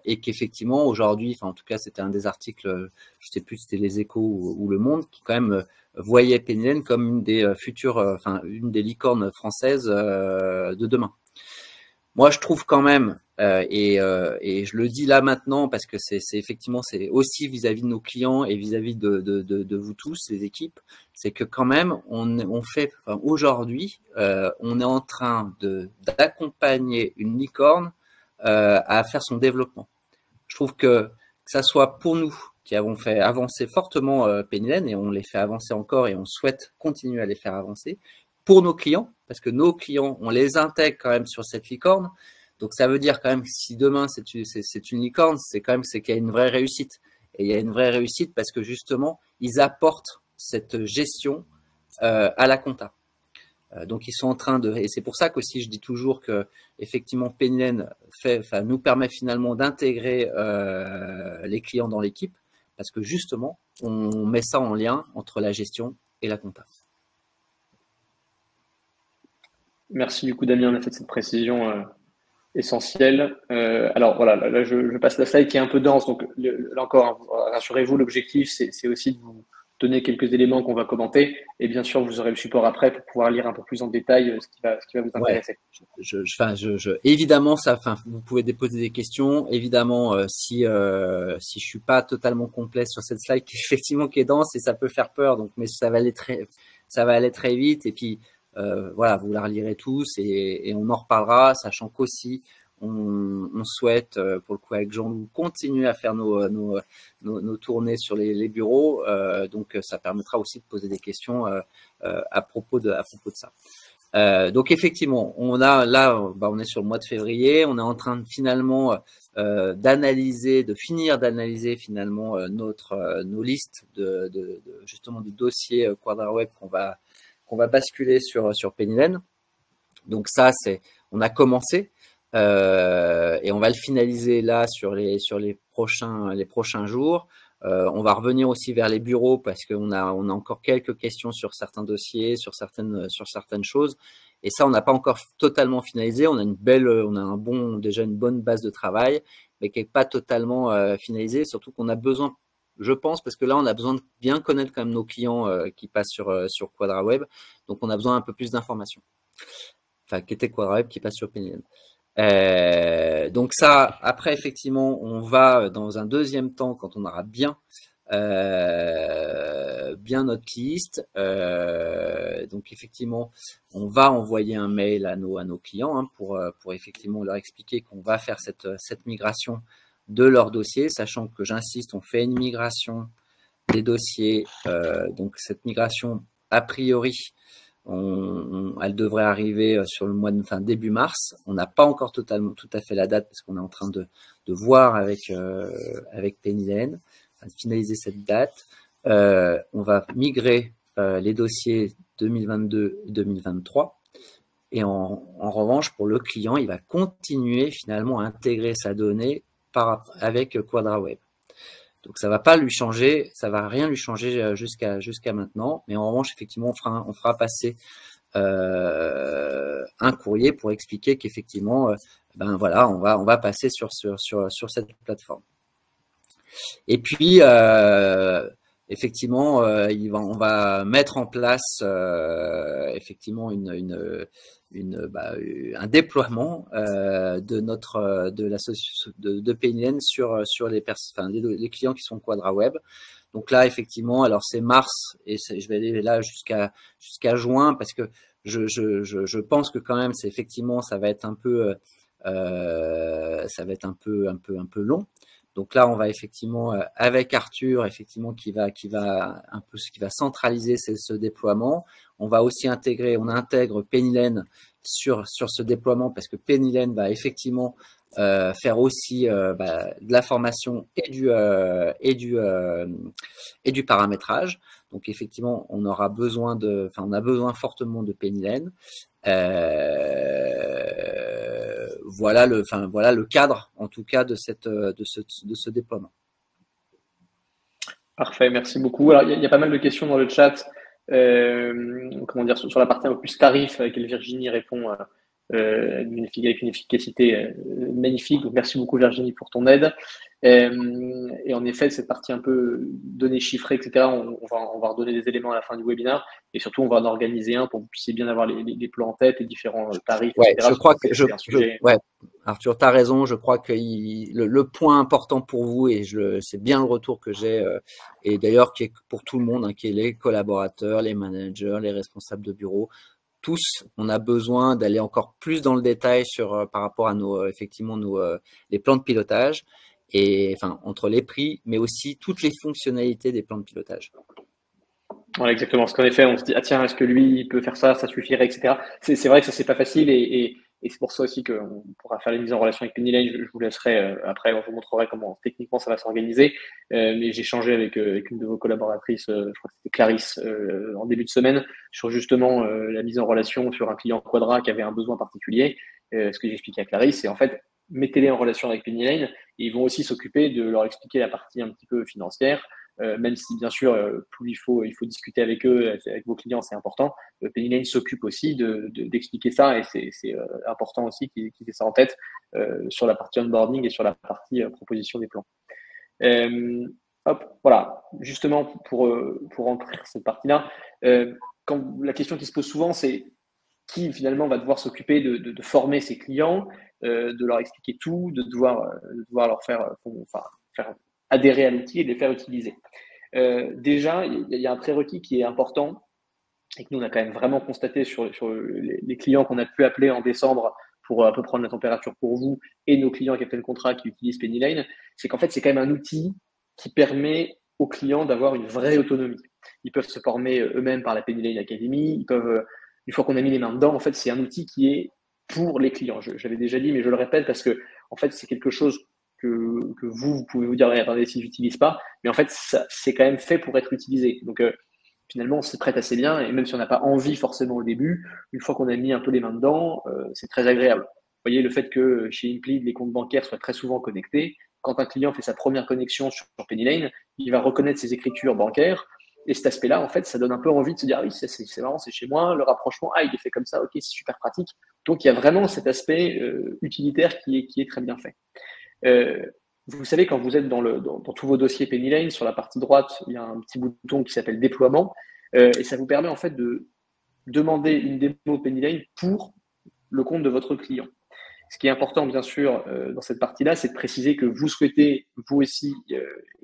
Et qu'effectivement aujourd'hui, enfin en tout cas c'était un des articles, je sais plus si c'était Les Échos ou Le Monde, qui quand même voyait Pennylen comme une des futures, une des licornes françaises de demain. Moi je trouve quand même, et je le dis là maintenant parce que c'est effectivement c'est aussi vis-à-vis de nos clients et vis-à-vis de vous tous les équipes, c'est que quand même on fait, aujourd'hui on est en train d'accompagner une licorne à faire son développement. Je trouve que ça soit pour nous qui avons fait avancer fortement Pennylen et on les fait avancer encore et on souhaite continuer à les faire avancer, pour nos clients, parce que nos clients, on les intègre quand même sur cette licorne. Donc ça veut dire quand même que si demain c'est une licorne, c'est qu'il y a une vraie réussite. Et il y a une vraie réussite parce que justement, ils apportent cette gestion à la compta. Donc ils sont en train et c'est pour ça qu'aussi je dis toujours que effectivement Pennylen nous permet finalement d'intégrer les clients dans l'équipe parce que justement on met ça en lien entre la gestion et la compta. Merci du coup, Damien, on a fait cette précision essentielle. Alors voilà, là je passe la slide qui est un peu dense, donc là encore, hein, rassurez-vous, l'objectif c'est aussi de vous donner quelques éléments qu'on va commenter, et bien sûr vous aurez le support après pour pouvoir lire un peu plus en détail ce qui va vous intéresser. Ouais. Évidemment, vous pouvez déposer des questions. Évidemment, si je suis pas totalement complet sur cette slide, qui est dense et ça peut faire peur, donc mais ça va aller très vite. Et puis voilà, vous la relirez tous et on en reparlera, sachant qu'aussi on souhaite, pour le coup avec Jean-Loup, continuer à faire nos tournées sur les bureaux. Donc ça permettra aussi de poser des questions à propos de ça. Donc effectivement, on est sur le mois de février, on est en train de finalement de finir d'analyser finalement nos listes justement du dossier QuadraWeb qu'on va basculer sur Pennylen. Donc ça on a commencé et on va le finaliser là sur les prochains jours. On va revenir aussi vers les bureaux parce qu'on a encore quelques questions sur certains dossiers, sur certaines choses. Et ça, on n'a pas encore totalement finalisé. On a déjà une bonne base de travail, mais qui n'est pas totalement finalisée. Surtout qu'on a besoin, je pense, parce que là, on a besoin de bien connaître quand même nos clients qui passent sur QuadraWeb. Donc, on a besoin un peu plus d'informations. Enfin, qui était QuadraWeb, qui passe sur Pennylen. Donc ça, après effectivement, on va dans un deuxième temps quand on aura bien notre liste. Donc effectivement, on va envoyer un mail à nos clients pour effectivement leur expliquer qu'on va faire cette migration de leur dossier, sachant que j'insiste, on fait une migration des dossiers. Donc cette migration, a priori, elle devrait arriver sur le mois début mars. On n'a pas encore tout à fait la date parce qu'on est en train de voir avec Pennylen, de finaliser cette date. On va migrer les dossiers 2022 et 2023. Et en revanche, pour le client, il va continuer finalement à intégrer sa donnée avec QuadraWeb. Donc ça va pas lui changer, ça va rien lui changer jusqu'à maintenant. Mais en revanche, effectivement, on fera passer un courrier pour expliquer qu'effectivement, on va passer sur cette plateforme. Et puis effectivement, on va mettre en place effectivement un déploiement de Pennylen sur les clients qui sont QuadraWeb. Donc là, effectivement, alors c'est mars et je vais aller là jusqu'à juin parce que je pense que quand même c'est effectivement ça va être un peu un peu long. Donc là, on va effectivement avec Arthur, effectivement qui va centraliser ce déploiement. On intègre Pennylen sur ce déploiement parce que Pennylen va effectivement faire aussi de la formation et du paramétrage. Donc effectivement, on a besoin fortement de Pennylen. Voilà le cadre, en tout cas, de ce déploiement. Parfait, merci beaucoup. Alors, il y a pas mal de questions dans le chat. Comment dire, sur la partie un peu plus tarif, à laquelle Virginie répond avec une efficacité magnifique. Donc, merci beaucoup, Virginie, pour ton aide. Et en effet, cette partie un peu données chiffrées, etc., on va redonner des éléments à la fin du webinaire. Et surtout, on va en organiser un pour que vous puissiez bien avoir les plans en tête, les différents tarifs, ouais, etc. Je crois que ouais, Arthur, tu as raison. Je crois que le point important pour vous, et c'est bien le retour que j'ai, et d'ailleurs qui est pour tout le monde, hein, qui est les collaborateurs, les managers, les responsables de bureau. Tous, on a besoin d'aller encore plus dans le détail par rapport à les plans de pilotage et entre les prix, mais aussi toutes les fonctionnalités des plans de pilotage. Voilà, exactement. Parce qu'en effet, on se dit, ah tiens, est-ce que lui, il peut faire ça, ça suffirait, etc. C'est vrai que ça, c'est pas facile et c'est pour ça aussi qu'on pourra faire les mises en relation avec Pennylen. Je vous laisserai après, je vous montrerai comment techniquement ça va s'organiser. Mais j'ai changé avec une de vos collaboratrices, je crois que c'était Clarisse, en début de semaine, sur justement la mise en relation sur un client Quadra qui avait un besoin particulier. Ce que j'ai expliqué à Clarisse, c'est en fait, mettez-les en relation avec Pennylen et ils vont aussi s'occuper de leur expliquer la partie un petit peu financière. Même si bien sûr plus il faut discuter avec eux, avec vos clients, c'est important. Pennylen s'occupe aussi d'expliquer ça et c'est important aussi qu'ils aient ça en tête sur la partie onboarding et sur la partie proposition des plans. Hop, voilà, justement pour rentrer cette partie-là, quand la question qui se pose souvent, c'est qui finalement va devoir s'occuper de former ses clients, de leur expliquer tout, de devoir leur faire adhérer à l'outil et de les faire utiliser. Déjà, il y a un prérequis qui est important et que nous, on a quand même vraiment constaté sur les clients qu'on a pu appeler en décembre pour un peu prendre la température pour vous et nos clients Captain Contrat qui utilisent Pennylen, c'est qu'en fait, c'est quand même un outil qui permet aux clients d'avoir une vraie autonomie. Ils peuvent se former eux-mêmes par la Pennylen Academy, ils peuvent, une fois qu'on a mis les mains dedans, en fait, c'est un outil qui est pour les clients. J'avais déjà dit, mais je le répète parce que, en fait, c'est quelque chose que vous pouvez vous dire, attendez, si je n'utilise pas, mais en fait, c'est quand même fait pour être utilisé. Donc, finalement, on s'y prête assez bien, et même si on n'a pas envie forcément au début, une fois qu'on a mis un peu les mains dedans, c'est très agréable. Vous voyez, le fait que chez Impleed, les comptes bancaires soient très souvent connectés, quand un client fait sa première connexion sur Pennylen, il va reconnaître ses écritures bancaires, et cet aspect-là, en fait, ça donne un peu envie de se dire, ah oui, c'est marrant, c'est chez moi, le rapprochement, il est fait comme ça, ok, c'est super pratique. Donc, il y a vraiment cet aspect utilitaire qui est très bien fait. Vous savez, quand vous êtes dans tous vos dossiers Pennylen, sur la partie droite, il y a un petit bouton qui s'appelle déploiement, et ça vous permet en fait de demander une démo Pennylen pour le compte de votre client. Ce qui est important, bien sûr, dans cette partie-là, c'est de préciser que vous souhaitez, vous aussi,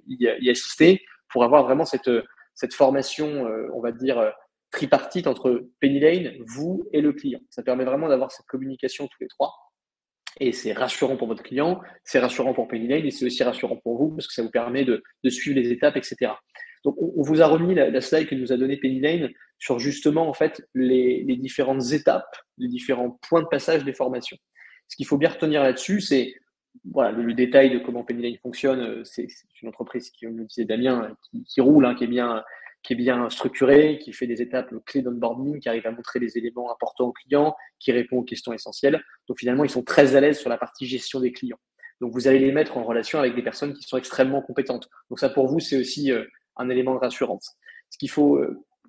y assister pour avoir vraiment cette formation, on va dire, tripartite entre Pennylen, vous et le client. Ça permet vraiment d'avoir cette communication tous les trois. Et c'est rassurant pour votre client, c'est rassurant pour Pennylen et c'est aussi rassurant pour vous parce que ça vous permet de suivre les étapes, etc. Donc, on vous a remis la slide que nous a donné Pennylen sur justement en fait les différentes étapes, les différents points de passage des formations. Ce qu'il faut bien retenir là-dessus, c'est voilà, le détail de comment Pennylen fonctionne. C'est une entreprise qui, comme le disait Damien, qui roule, hein, qui est bien structuré, qui fait des étapes clés d'onboarding, qui arrive à montrer les éléments importants aux clients, qui répond aux questions essentielles. Donc finalement, ils sont très à l'aise sur la partie gestion des clients. Donc vous allez les mettre en relation avec des personnes qui sont extrêmement compétentes. Donc ça, pour vous, c'est aussi un élément de rassurance. Ce qu'il faut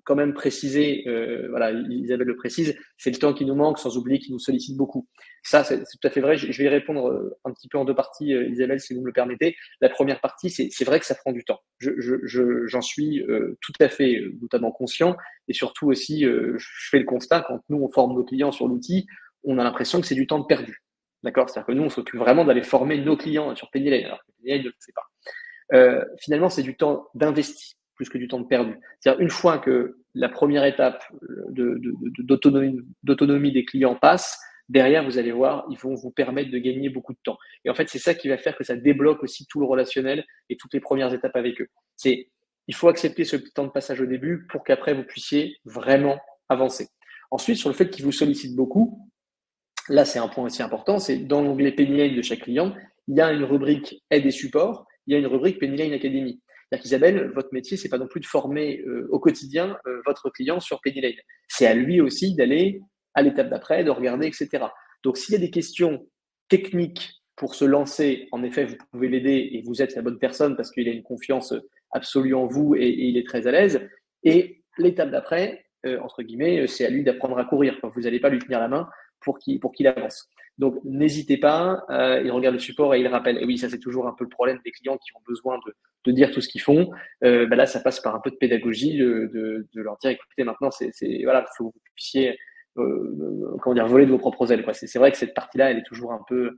quand même préciser, voilà, Isabelle le précise, c'est le temps qui nous manque, sans oublier qu'il nous sollicite beaucoup. Ça, c'est tout à fait vrai. Je vais y répondre un petit peu en deux parties, Isabelle, si vous me le permettez. La première partie, c'est vrai que ça prend du temps. J'en suis tout à fait, notamment conscient, et surtout aussi, je fais le constat, quand nous, on forme nos clients sur l'outil, on a l'impression que c'est du temps de perdu. D'accord? C'est-à-dire que nous, on s'occupe vraiment d'aller former nos clients sur Penny Lane, alors que Penny Lane ne le fait pas. Finalement, c'est du temps d'investi plus que du temps de perdu. C'est-à-dire une fois que la première étape d'autonomie des clients passe, derrière, vous allez voir, ils vont vous permettre de gagner beaucoup de temps. Et en fait, c'est ça qui va faire que ça débloque aussi tout le relationnel et toutes les premières étapes avec eux. Il faut accepter ce petit temps de passage au début pour qu'après, vous puissiez vraiment avancer. Ensuite, sur le fait qu'ils vous sollicitent beaucoup, là, c'est un point aussi important, c'est dans l'onglet Penny Lane de chaque client, il y a une rubrique aide et support, il y a une rubrique Penny Lane Academy. C'est-à-dire qu'Isabelle, votre métier, c'est pas non plus de former au quotidien votre client sur Penny Lane. C'est à lui aussi d'aller à l'étape d'après, de regarder, etc. Donc, s'il y a des questions techniques pour se lancer, en effet, vous pouvez l'aider et vous êtes la bonne personne parce qu'il a une confiance absolue en vous et il est très à l'aise. Et l'étape d'après, entre guillemets, c'est à lui d'apprendre à courir. Vous n'allez pas lui tenir la main pour qu'il avance. Donc, n'hésitez pas, il regarde le support et il rappelle. Et oui, ça, c'est toujours un peu le problème des clients qui ont besoin de dire tout ce qu'ils font. Là, ça passe par un peu de pédagogie, de leur dire, écoutez, maintenant, voilà, il faut que vous puissiez voler de vos propres ailes. C'est vrai que cette partie-là, elle est toujours un peu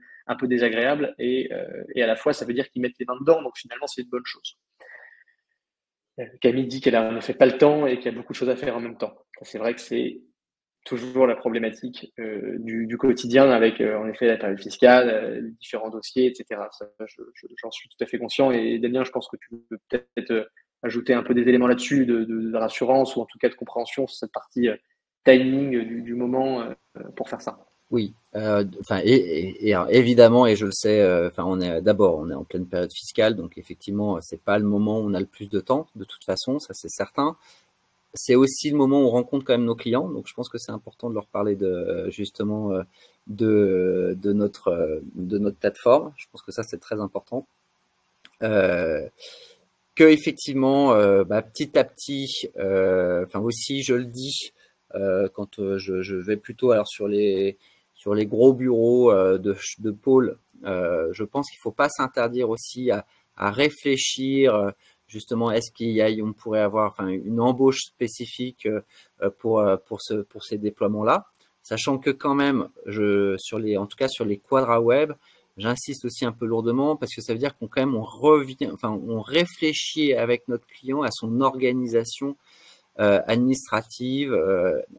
désagréable et à la fois, ça veut dire qu'ils mettent les mains dedans. Donc, finalement, c'est une bonne chose. Camille dit qu'elle a en effet pas le temps et qu'il y a beaucoup de choses à faire en même temps. C'est vrai que c'est toujours la problématique du quotidien avec en effet la période fiscale, les différents dossiers, etc. J'en suis tout à fait conscient. Et Damien, je pense que tu peux peut-être ajouter un peu des éléments là-dessus de rassurance ou en tout cas de compréhension sur cette partie timing du moment pour faire ça. Oui, enfin alors, évidemment, et je le sais, enfin on est en pleine période fiscale, donc effectivement c'est pas le moment où on a le plus de temps, de toute façon, ça c'est certain. C'est aussi le moment où on rencontre quand même nos clients, donc je pense que c'est important de leur parler de justement de notre plateforme. Je pense que ça c'est très important. Que effectivement, petit à petit, enfin aussi je le dis quand je vais plutôt alors sur les gros bureaux de pôle, je pense qu'il faut pas s'interdire aussi à réfléchir justement, est-ce on pourrait avoir enfin, une embauche spécifique pour ces déploiements-là, sachant que quand même, en tout cas sur les Quadra Web, j'insiste aussi un peu lourdement parce que ça veut dire qu'on quand même on réfléchit avec notre client à son organisation administrative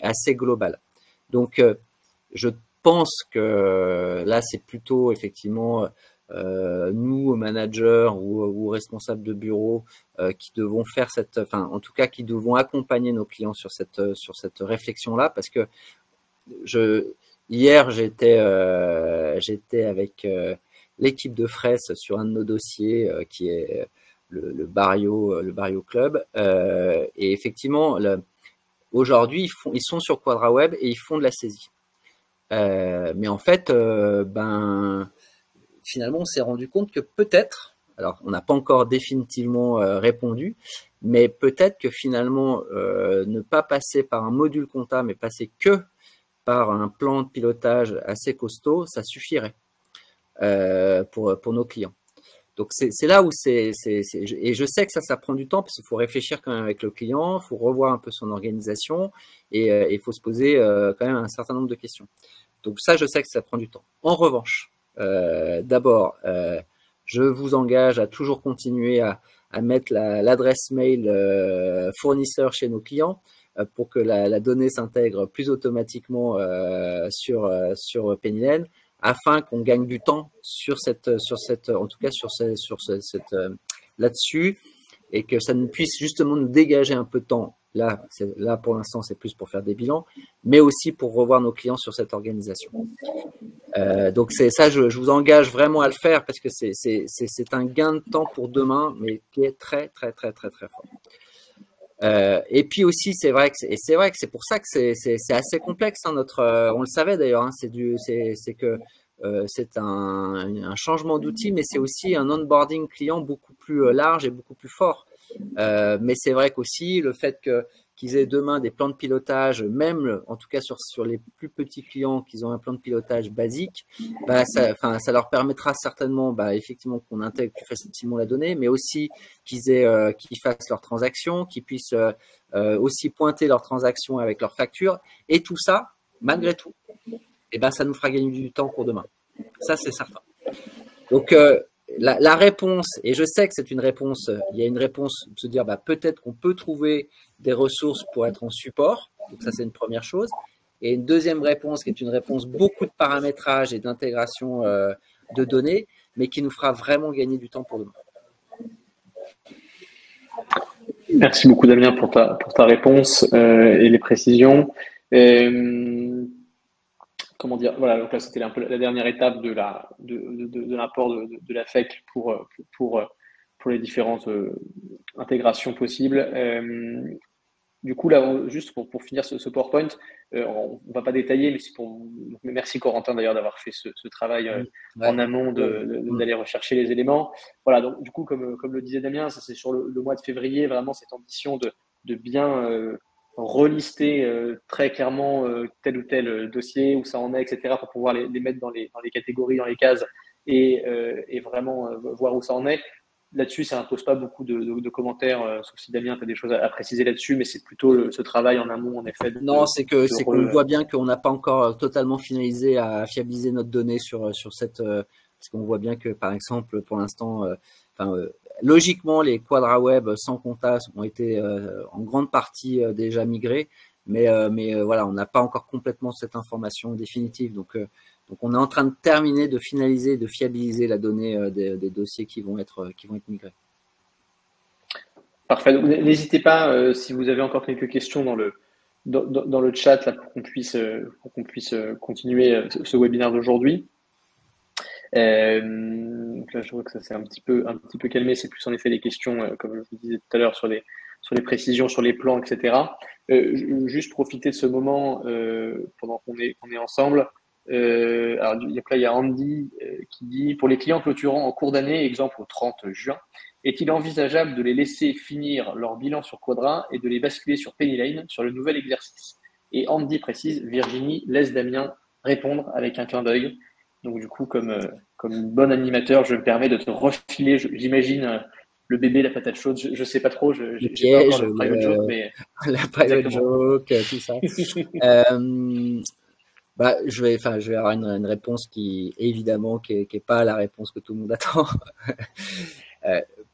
assez globale. Donc, je pense que là, c'est plutôt effectivement nous, managers ou responsables de bureau, qui devons faire en tout cas, qui devons accompagner nos clients sur cette réflexion-là, parce que hier, j'étais avec l'équipe de Fraisse sur un de nos dossiers qui est le Barrio Club, et effectivement, aujourd'hui, ils sont sur Quadra Web et ils font de la saisie. Mais en fait, finalement, on s'est rendu compte que peut-être, alors on n'a pas encore définitivement répondu, mais peut-être que finalement, ne pas passer par un module comptable, mais passer que par un plan de pilotage assez costaud, ça suffirait pour nos clients. Donc c'est là où et je sais que ça prend du temps parce qu'il faut réfléchir quand même avec le client, il faut revoir un peu son organisation et il faut se poser quand même un certain nombre de questions. Donc ça, je sais que ça prend du temps. En revanche, d'abord, je vous engage à toujours continuer à mettre l'adresse mail fournisseur chez nos clients pour que la donnée s'intègre plus automatiquement sur Penny Lane, afin qu'on gagne du temps là-dessus, et que ça nous puisse justement nous dégager un peu de temps. Là pour l'instant, c'est plus pour faire des bilans, mais aussi pour revoir nos clients sur cette organisation. Donc c'est ça, je vous engage vraiment à le faire parce que c'est un gain de temps pour demain, mais qui est très très très très très fort. Et puis aussi, c'est vrai que c'est pour ça que c'est assez complexe. Hein, on le savait d'ailleurs. Hein, c'est un changement d'outil, mais c'est aussi un onboarding client beaucoup plus large et beaucoup plus fort. Mais c'est vrai qu'aussi le fait qu'ils aient demain des plans de pilotage, même en tout cas sur les plus petits clients, qu'ils ont un plan de pilotage basique, bah, ça leur permettra certainement effectivement qu'on intègre plus facilement la donnée, mais aussi qu'ils fassent leurs transactions, qu'ils puissent aussi pointer leurs transactions avec leurs factures, et tout ça, malgré tout, ça nous fera gagner du temps pour demain. Ça, c'est certain. Donc, la réponse, et je sais que c'est une réponse, il y a une réponse de se dire peut-être qu'on peut trouver des ressources pour être en support. Donc, ça, c'est une première chose. Et une deuxième réponse qui est une réponse beaucoup de paramétrage et d'intégration de données, mais qui nous fera vraiment gagner du temps pour demain. Merci beaucoup, Damien, pour ta réponse et les précisions. Comment dire, voilà, donc là c'était un peu la dernière étape de l'apport de la FEC pour les différentes intégrations possibles. Du coup, là, juste pour finir ce PowerPoint, on ne va pas détailler, mais merci Corentin d'ailleurs d'avoir fait ce travail en amont d'aller rechercher les éléments. Voilà, donc du coup, comme le disait Damien, ça c'est sur le mois de février, vraiment cette ambition de bien relister très clairement tel ou tel dossier, où ça en est, etc., pour pouvoir les mettre dans les catégories, dans les cases et vraiment voir où ça en est. Là-dessus, ça n'impose pas beaucoup de commentaires, sauf si Damien, tu as des choses à préciser là-dessus, mais c'est plutôt ce travail en amont, en effet. Non, c'est qu'on voit bien qu'on n'a pas encore totalement finalisé à fiabiliser notre donnée sur cette. Parce qu'on voit bien que, par exemple, pour l'instant, logiquement, les QuadraWeb sans compta ont été en grande partie déjà migrés, mais voilà, on n'a pas encore complètement cette information définitive. Donc, on est en train de terminer, de finaliser, de fiabiliser la donnée des dossiers qui vont être migrés. Parfait. N'hésitez pas, si vous avez encore quelques questions dans le chat là, pour qu'on puisse continuer ce webinaire d'aujourd'hui. Donc là, je vois que ça s'est un petit peu calmé. C'est plus en effet des questions, comme je vous disais tout à l'heure, sur les précisions, sur les plans, etc. Juste profiter de ce moment pendant qu'on est ensemble. Alors, il y a Andy qui dit, pour les clients clôturant en cours d'année, exemple au 30 juin, est-il envisageable de les laisser finir leur bilan sur Quadra et de les basculer sur Pennyline sur le nouvel exercice? Et Andy précise, Virginie laisse Damien répondre avec un clin d'œil. Donc du coup, comme bon animateur, je me permets de te refiler, j'imagine, le bébé, la patate chaude, je sais pas trop, le piège, le private joke, mais la private joke, tout ça. Je vais avoir une réponse qui, évidemment, qui est pas la réponse que tout le monde attend.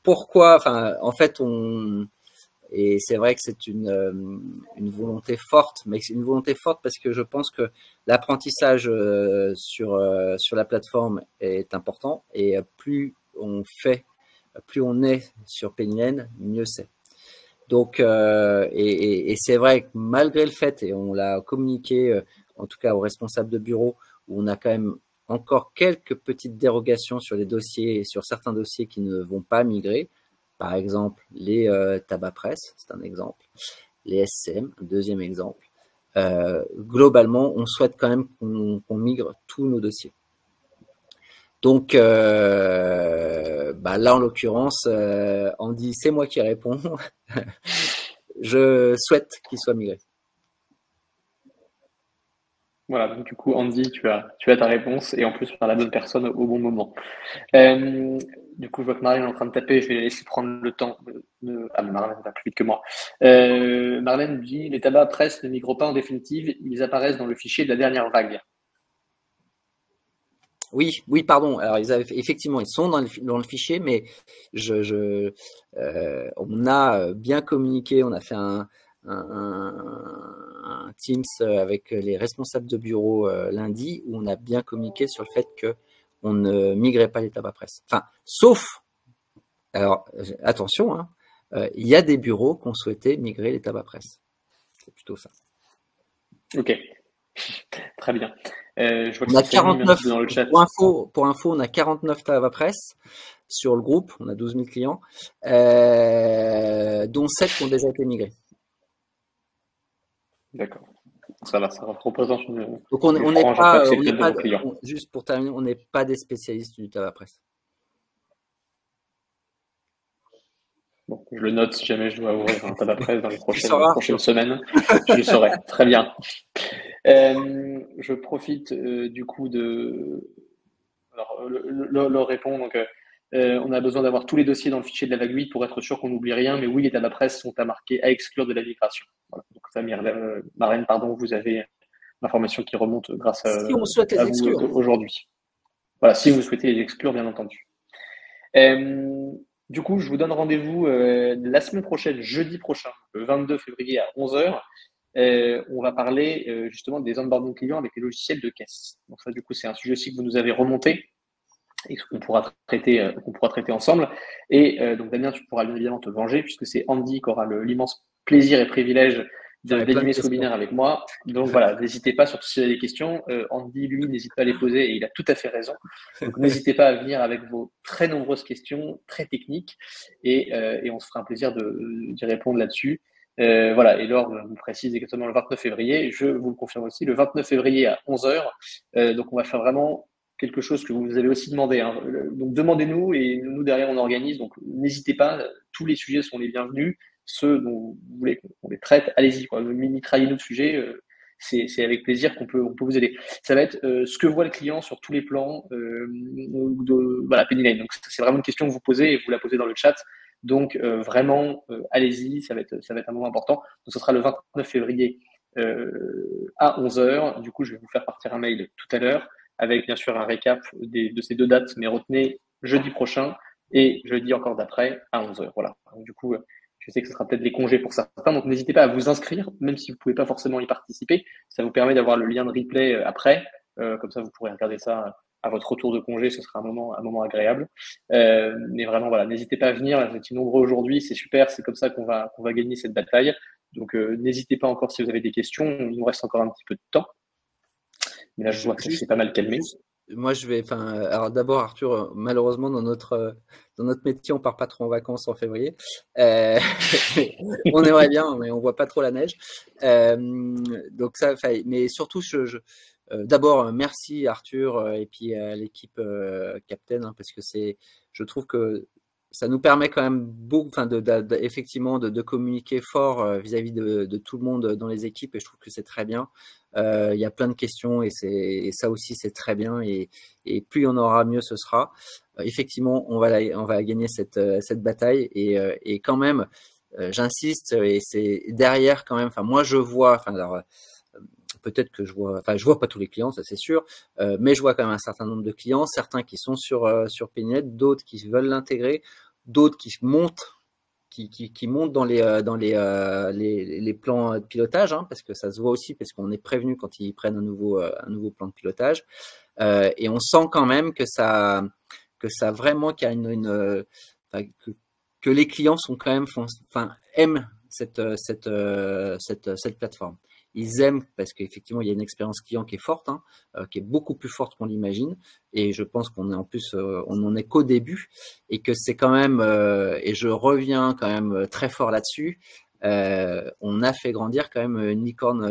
Pourquoi? En fait, et c'est vrai que c'est une volonté forte, mais c'est une volonté forte parce que je pense que l'apprentissage sur la plateforme est important, et plus on est sur Pennyline, mieux c'est. Donc, et c'est vrai que malgré le fait, et on l'a communiqué, en tout cas aux responsables de bureau, où on a quand même encore quelques petites dérogations sur les dossiers, sur certains dossiers qui ne vont pas migrer. Par exemple, les tabac presse, c'est un exemple. Les SCM, un deuxième exemple. Globalement, on souhaite quand même qu'on migre tous nos dossiers. Donc, là, en l'occurrence, Andy, c'est moi qui réponds. Je souhaite qu'il soit migré. Voilà, donc du coup, Andy, tu as ta réponse, et en plus par la bonne personne au bon moment. Du coup, je vois que Marlène est en train de taper, je vais laisser prendre le temps Ah, mais Marlène va plus vite que moi. Marlène dit, les tabacs presse ne migrent pas en définitive, ils apparaissent dans le fichier de la dernière vague. Oui, pardon. Alors, effectivement, ils sont dans le fichier, mais on a bien communiqué, on a fait un Teams avec les responsables de bureau lundi, où on a bien communiqué sur le fait qu'on ne migrait pas les tabac presse. Sauf, alors attention, hein, il y a des bureaux qui ont souhaité migrer les tabac presse. C'est plutôt ça. Ok, très bien. Je vois que on a 49 dans le chat. Pour info, on a 49 tabac presse sur le groupe, on a 12 000 clients, dont 7 qui ont déjà été migrés. D'accord. Ça représente une. Donc on n'est pas, juste pour terminer, on n'est pas des spécialistes du tabac presse. Bon, Je le note si jamais je dois ouvrir un tabac presse dans les Tu sauras, prochaines semaines. Je le saurai. Très bien. Je profite du coup de leur répondre. Donc, on a besoin d'avoir tous les dossiers dans le fichier de la vague 8 pour être sûr qu'on n'oublie rien. Mais oui, les tabacs presse sont à marquer à exclure de la migration. Voilà. Donc ça, Marlène, pardon, vous avez l'information qui remonte grâce à, si on souhaite les à vous exclure. aujourd'hui. Voilà, si vous souhaitez les exclure, bien entendu. Du coup, je vous donne rendez-vous la semaine prochaine, jeudi prochain, le 22 février à 11h. On va parler justement des onboarding clients avec les logiciels de caisse. Donc ça, du coup, c'est un sujet aussi que vous nous avez remonté et qu'on pourra traiter ensemble. Et donc, Damien, tu pourras bien évidemment te venger puisque c'est Andy qui aura l'immense plaisir et privilège d'animer ce webinaire avec moi. Donc voilà, n'hésitez pas, surtout si vous avez des questions. Andy, lui, n'hésite pas à les poser et il a tout à fait raison. Donc n'hésitez pas à venir avec vos très nombreuses questions, très techniques, et on se fera un plaisir d'y répondre là-dessus. Voilà, et Laure vous précise exactement le 29 février. Je vous le confirme aussi, le 29 février à 11h. Donc on va faire vraiment quelque chose que vous avez aussi demandé. Hein. Donc demandez-nous et nous derrière on organise. Donc n'hésitez pas, tous les sujets sont les bienvenus. Ceux dont vous voulez qu'on les traite, allez-y, quoi. Mitraillez-nous de sujets, c'est avec plaisir qu'on peut vous aider. Ça va être ce que voit le client sur tous les plans de Penny Lane. Donc c'est vraiment une question que vous posez et vous la posez dans le chat. Donc vraiment, allez-y, ça va être un moment important. Donc ce sera le 29 février à 11h. Du coup, je vais vous faire partir un mail tout à l'heure avec bien sûr un récap de ces deux dates, mais retenez jeudi prochain et jeudi encore d'après à 11h. Voilà. Donc, du coup, je sais que ce sera peut-être les congés pour certains, donc n'hésitez pas à vous inscrire, même si vous ne pouvez pas forcément y participer. Ça vous permet d'avoir le lien de replay après. Comme ça, vous pourrez regarder ça à votre retour de congé. Ce sera un moment agréable. Mais vraiment, voilà, n'hésitez pas à venir. Vous êtes nombreux aujourd'hui. C'est super. C'est comme ça qu'on va gagner cette bataille. Donc, n'hésitez pas encore si vous avez des questions. Il nous reste encore un petit peu de temps. Mais là, je vois que ça s'est pas mal calmé. Moi, alors d'abord, Arthur, malheureusement, dans notre métier, on part pas trop en vacances en février. On aimerait bien, mais on voit pas trop la neige. Donc ça, mais surtout, d'abord, merci Arthur et puis à l'équipe Captain, hein, parce que je trouve que ça nous permet quand même beaucoup, effectivement, de communiquer fort vis-à-vis de tout le monde dans les équipes, et je trouve que c'est très bien. Il y a plein de questions et ça aussi c'est très bien, et plus il y en aura, mieux ce sera. Effectivement, on va gagner cette bataille, et quand même, j'insiste, et c'est derrière quand même. Enfin, moi je vois, alors peut-être que je vois pas tous les clients, ça c'est sûr, mais je vois quand même un certain nombre de clients, certains qui sont sur Pennynet, d'autres qui veulent l'intégrer, d'autres qui montent dans les plans de pilotage, hein, parce que ça se voit aussi, parce qu'on est prévenu quand ils prennent un nouveau plan de pilotage, et on sent quand même que ça vraiment qu'il y a que les clients sont quand même, aiment cette plateforme. Ils aiment parce qu'effectivement, il y a une expérience client qui est forte, hein, qui est beaucoup plus forte qu'on l'imagine. Et je pense qu'on est en plus, on n'en est qu'au début, et que c'est quand même, et je reviens quand même très fort là-dessus, on a fait grandir quand même une licorne,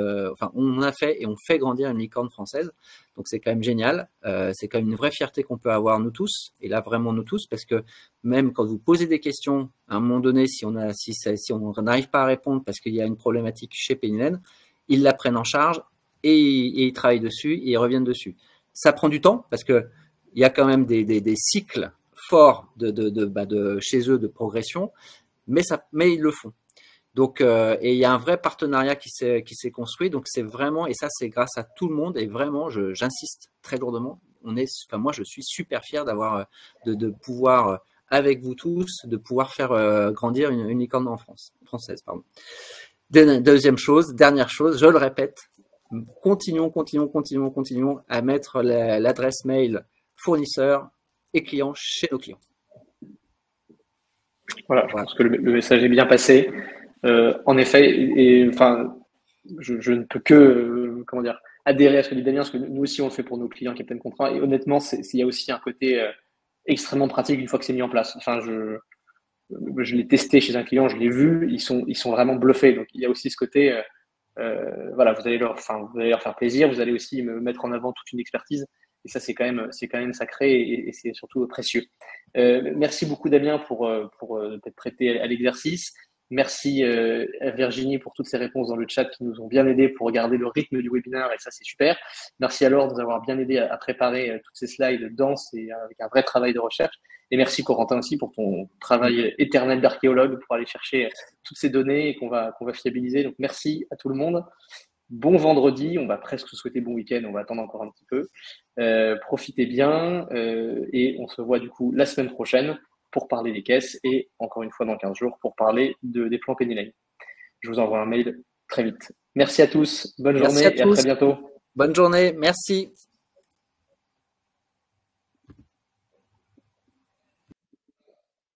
on a fait et on fait grandir une licorne française. Donc c'est quand même génial. C'est quand même une vraie fierté qu'on peut avoir nous tous, et là vraiment nous tous, parce que même quand vous posez des questions, à un moment donné, si on n'arrive pas à répondre parce qu'il y a une problématique chez Pennylen, ils la prennent en charge et ils travaillent dessus et ils reviennent dessus. Ça prend du temps parce que il y a quand même des cycles forts de chez eux de progression, mais ils le font. Donc, et il y a un vrai partenariat qui s'est construit. Donc c'est vraiment, et ça c'est grâce à tout le monde, et vraiment j'insiste très lourdement. Moi je suis super fier d'avoir de pouvoir avec vous tous, de pouvoir faire grandir une licorne française, pardon. Dernière chose, je le répète, continuons à mettre l'adresse mail fournisseur et client chez nos clients. Voilà, je pense que le message est bien passé. En effet, je ne peux que adhérer à ce que dit Damien, parce que nous aussi on le fait pour nos clients Captain Contrat, et honnêtement, il y a aussi un côté extrêmement pratique une fois que c'est mis en place. Enfin, je l'ai testé chez un client, je l'ai vu, ils sont vraiment bluffés. Donc il y a aussi ce côté, voilà, vous allez leur faire plaisir, vous allez aussi me mettre en avant toute une expertise, et ça c'est quand même sacré, et c'est surtout précieux. Merci beaucoup Damien pour t'être prêté à l'exercice. Merci à Virginie pour toutes ces réponses dans le chat qui nous ont bien aidés pour regarder le rythme du webinaire et ça c'est super. Merci à Laure de nous avoir bien aidé à préparer toutes ces slides denses et avec un vrai travail de recherche. Et merci Corentin aussi pour ton travail éternel d'archéologue pour aller chercher toutes ces données qu'on va fiabiliser. Donc merci à tout le monde. Bon vendredi, on va presque se souhaiter bon week-end, on va attendre encore un petit peu. Profitez bien et on se voit du coup la semaine prochaine pour parler des caisses et encore une fois dans 15 jours pour parler des plans Penny Lane. Je vous envoie un mail très vite. Merci à tous, bonne Merci à journée et à très tous. bientôt. Bonne journée. Merci.